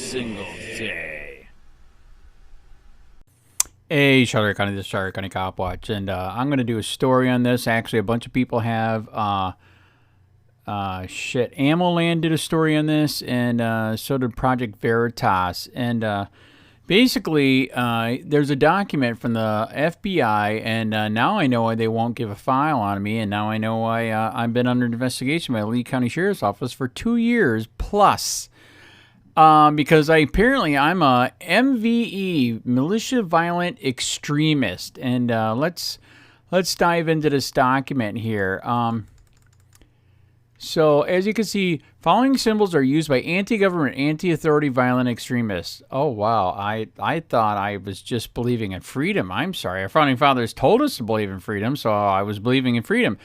single day. Hey, Charlotte County, this is Charlotte County Cop Watch, and I'm going to do a story on this. Actually, a bunch of people have. AmmoLand did a story on this, and so did Project Veritas. And basically, there's a document from the FBI, and now I know why they won't give a file on me, and now I know why I've been under investigation by the Lee County Sheriff's Office for 2 years plus. Because I'm a MVE, Militia Violent Extremist, and let's dive into this document here. So as you can see, following symbols are used by anti-government, anti-authority, violent extremists. Oh wow, I thought I was just believing in freedom. I'm sorry, our founding fathers told us to believe in freedom, so I was believing in freedom.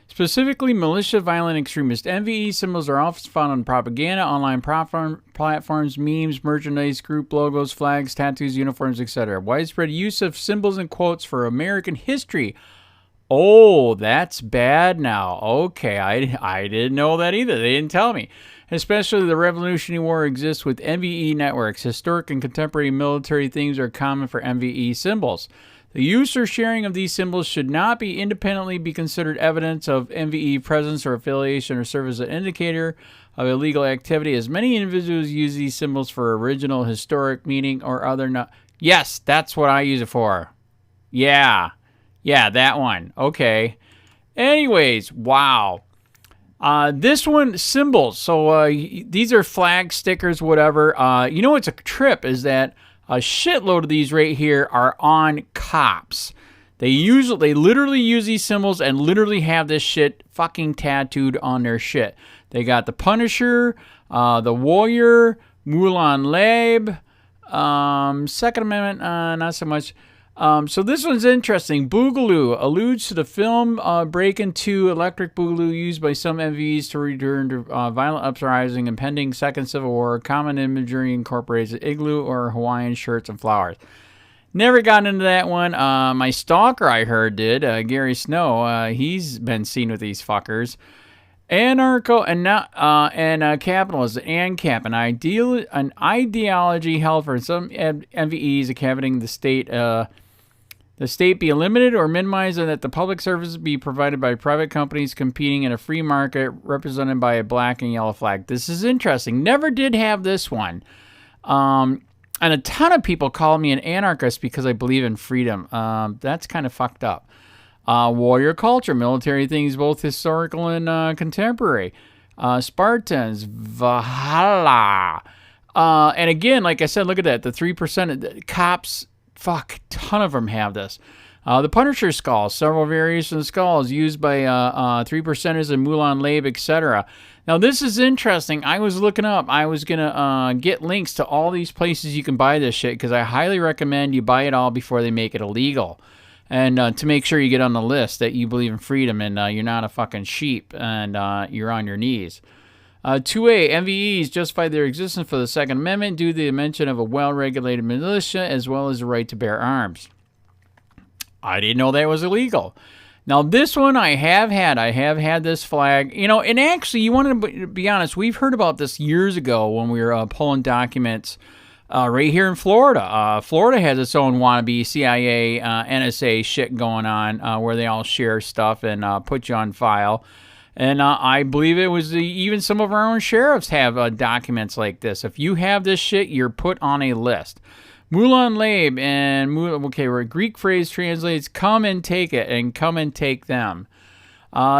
Specifically, militia violent extremists. MVE symbols are often found on propaganda, online platforms, memes, merchandise, group logos, flags, tattoos, uniforms, etc. Widespread use of symbols and quotes for American history. Oh, that's bad now. Okay, I didn't know that either. They didn't tell me. Especially the Revolutionary War exists with MVE networks. Historic and contemporary military themes are common for MVE symbols. The use or sharing of these symbols should not be independently be considered evidence of MVE presence or affiliation or serve as an indicator of illegal activity, as many individuals use these symbols for original historic meaning or other not. Yes, that's what I use it for. Yeah, that one. Okay. Anyways, wow. This one, symbols. So these are flag stickers, whatever. You know what's a trip is that a shitload of these right here are on cops. They literally use these symbols and literally have this shit fucking tattooed on their shit. They got the Punisher, the Warrior, Mulan Lab, Second Amendment, not so much. So this one's interesting. Boogaloo alludes to the film Break-In 2 Electric Boogaloo used by some MVs to return to violent uprising, impending Second Civil War. Common imagery incorporates igloo or Hawaiian shirts and flowers. Never got into that one. My stalker, I heard, did. Gary Snow. He's been seen with these fuckers. Anarcho and capitalist ANCAP, an ideology held for some MVEs of coveting the state be limited or minimized, and that the public services be provided by private companies competing in a free market represented by a black and yellow flag. This is interesting. Never did have this one. And a ton of people call me an anarchist because I believe in freedom. That's kind of fucked up. Warrior culture, military things, both historical and contemporary. Spartans, Valhalla. And again, like I said, look at that. The 3% cops, fuck, ton of them have this. The Punisher skull, several variations of skulls used by 3%ers in Mulan Lab, etc. Now, this is interesting. I was looking up. I was going to get links to all these places you can buy this shit because I highly recommend you buy it all before they make it illegal. And to make sure you get on the list that you believe in freedom and you're not a fucking sheep and you're on your knees. 2A, MVEs justify their existence for the Second Amendment due to the mention of a well-regulated militia as well as the right to bear arms. I didn't know that was illegal. Now, this one I have had. I have had this flag. You know, and actually, you want to be honest, we've heard about this years ago when we were pulling documents right here in Florida. Florida has its own wannabe CIA, NSA shit going on where they all share stuff and put you on file. And I believe it was even some of our own sheriffs have documents like this. If you have this shit, you're put on a list. Mulan Lab and where a Greek phrase translates "come and take it" and "come and take them."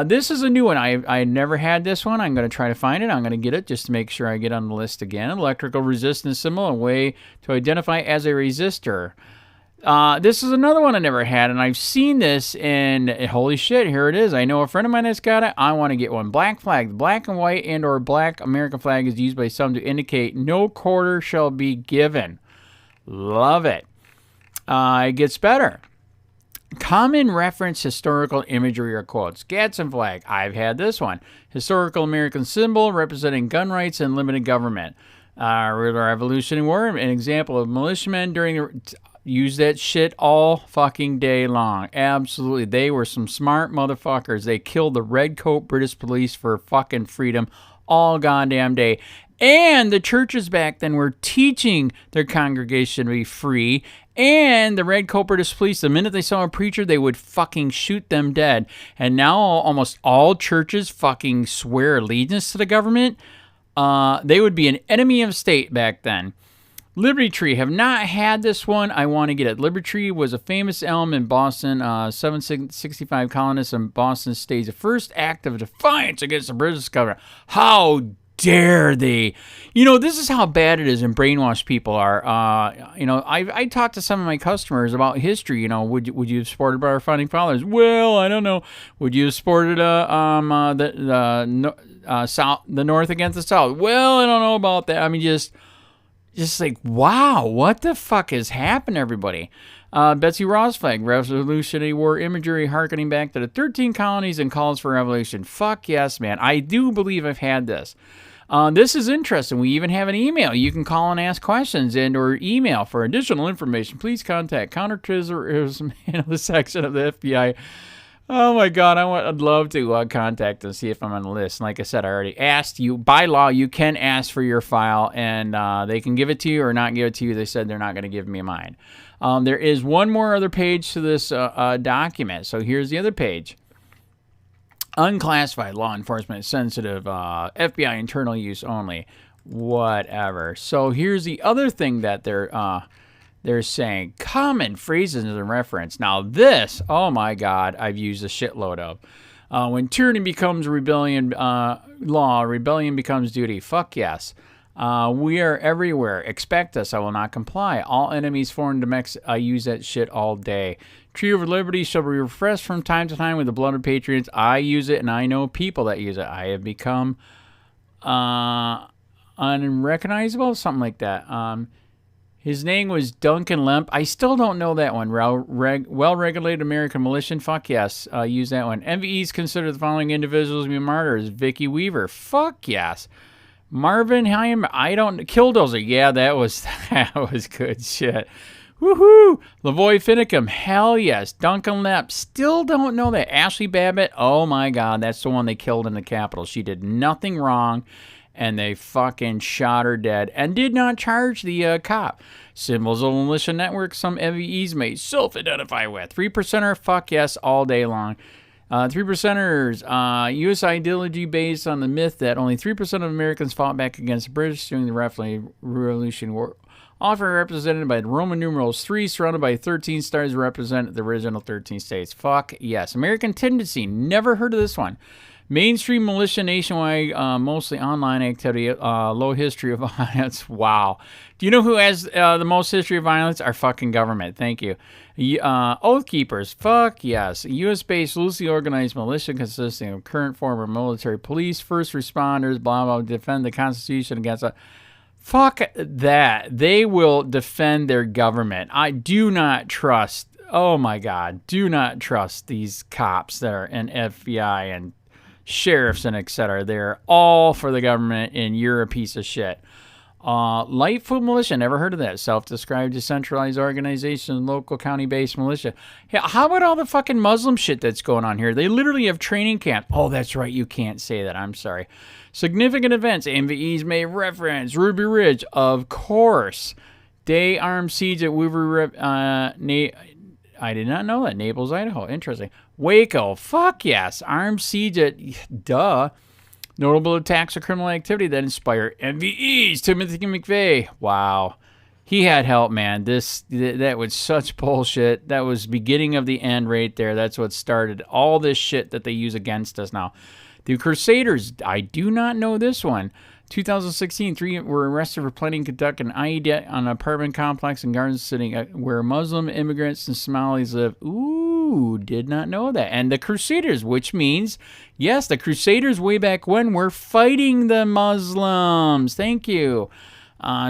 This is a new one. I never had this one. I'm going to try to find it. I'm going to get it just to make sure I get on the list again. Electrical resistance symbol, a way to identify as a resistor. This is another one I never had, and I've seen this, and holy shit, here it is. I know a friend of mine that's got it. I want to get one. Black flag. The black and white and or black American flag is used by some to indicate no quarter shall be given. Love it. It gets better. Common reference historical imagery or quotes. Gadsden flag. I've had this one. Historical American symbol representing gun rights and limited government. Revolutionary War. An example of militiamen during the... Use that shit all fucking day long. Absolutely. They were some smart motherfuckers. They killed the redcoat British police for fucking freedom all goddamn day. And the churches back then were teaching their congregation to be free. And the red cooperative police, the minute they saw a preacher, they would fucking shoot them dead. And now almost all churches fucking swear allegiance to the government. They would be an enemy of state back then. Liberty Tree, have not had this one. I want to get it. Liberty Tree was a famous elm in Boston. 765 colonists in Boston staged the first act of defiance against the British government. How dare they? You know, this is how bad it is and brainwashed people are. You know, I talked to some of my customers about history. You know, would you have supported our founding fathers? Well, I don't know. Would you have supported the North against the South? Well, I don't know about that. I mean, just like, wow, what the fuck has happened, everybody? Betsy Ross flag, Revolutionary War imagery harkening back to the 13 colonies and calls for revolution. Fuck yes, man. I do believe I've had this. This is interesting. We even have an email. You can call and ask questions and or email. For additional information, please contact counterterrorism in the section of the FBI. Oh my God, I'd love to contact them, see if I'm on the list. And like I said, I already asked you. By law, you can ask for your file, and they can give it to you or not give it to you. They said they're not going to give me mine. There is one more other page to this document. So here's the other page. Unclassified, law enforcement, sensitive, FBI internal use only, whatever. So here's the other thing that they're saying, common phrases and reference. Now this, oh my God, I've used a shitload of. When tyranny becomes rebellion, law, rebellion becomes duty. Fuck yes. We are everywhere. Expect us. I will not comply. All enemies foreign to Mexico. I use that shit all day. Tree of Liberty shall be refreshed from time to time with the blood of patriots. I use it, and I know people that use it. I have become unrecognizable, something like that. His name was Duncan Lemp. I still don't know that one. Well-regulated American militia. Fuck yes. Use that one. MVEs consider the following individuals to be martyrs. Vicky Weaver. Fuck yes. Marvin Haim. I don't. Killdozer. Yeah, that was good shit. Woohoo. Lavoy Finicum. Hell yes. Duncan Lemp. Still don't know that. Ashley Babbitt. Oh my God. That's the one they killed in the Capitol. She did nothing wrong. And they fucking shot her dead and did not charge the cop. Symbols of militia network some MVEs may self-identify with. 3%er, fuck yes, all day long. 3%ers, U.S. ideology based on the myth that only 3% of Americans fought back against the British during the Revolutionary War. Often represented by the Roman numerals 3, surrounded by 13 stars, represent the original 13 states. Fuck yes. American tendency, never heard of this one. Mainstream militia nationwide, mostly online activity, low history of violence. Wow. Do you know who has the most history of violence? Our fucking government. Thank you. Oath Keepers. Fuck yes. U.S.-based, loosely organized militia consisting of current, former military, police, first responders, blah, blah, defend the Constitution against a... Fuck that. They will defend their government. I do not trust... Oh, my God. Do not trust these cops that are in FBI and sheriffs and etc. They're all for the government, and you're a piece of shit. Lightfoot Militia, never heard of that. Self-described decentralized organization, local county-based militia. Yeah, how about all the fucking Muslim shit that's going on here? They literally have training camp. Oh, that's right. You can't say that. I'm sorry. Significant events. MVEs may reference Ruby Ridge, of course. Day armed siege at Weaver. I did not know that. Naples, Idaho. Interesting. Waco. Fuck yes. Armed siege at... Duh. Notable attacks or criminal activity that inspire MVEs. Timothy McVeigh. Wow. He had help, man. That was such bullshit. That was beginning of the end right there. That's what started all this shit that they use against us now. The Crusaders. I do not know this one. 2016, 3 were arrested for planning to conduct an IED on an apartment complex in Garden City where Muslim immigrants and Somalis live. Ooh, did not know that. And the Crusaders, which means, yes, the Crusaders way back when were fighting the Muslims. Thank you.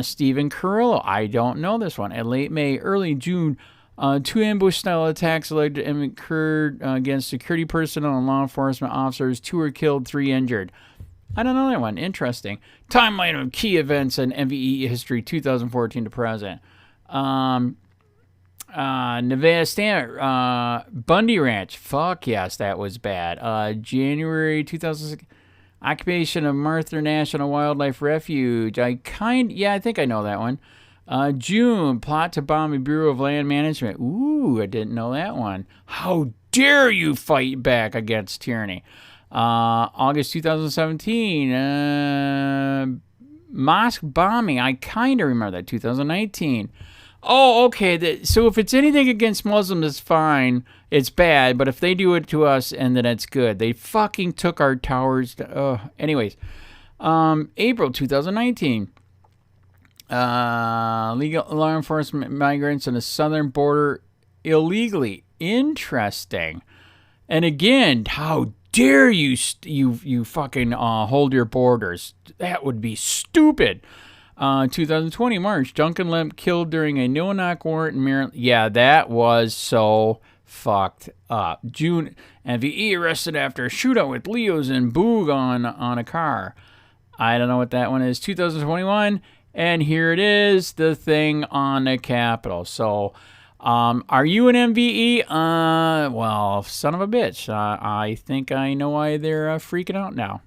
Stephen Carrillo. I don't know this one. At late May, early June, 2 ambush-style attacks alleged to have occurred against security personnel and law enforcement officers. 2 were killed, 3 injured. I don't know that one. Interesting. Timeline of key events in MVE history, 2014 to present. Nevada Standard, Bundy Ranch. Fuck yes, that was bad. January 2006. Occupation of MURTHA National Wildlife Refuge. I think I know that one. June, plot to bomb a Bureau of Land Management. Ooh, I didn't know that one. How dare you fight back against tyranny? August 2017, mosque bombing. I kind of remember that. 2019. Oh, okay. So if it's anything against Muslims, it's fine. It's bad. But if they do it to us, and then it's good. They fucking took our towers. Anyways, April 2019. Legal law enforcement migrants on the southern border illegally. Interesting. And again, how dare you fucking hold your borders? That would be stupid. 2020 March, Duncan Lemp killed during a no-knock warrant in Maryland. Yeah, that was so fucked up. June, MVE arrested after a shootout with Leos and Boog on a car. I don't know what that one is. 2021, and here it is, the thing on the Capitol. So, are you an MVE? Well, son of a bitch. I think I know why they're freaking out now.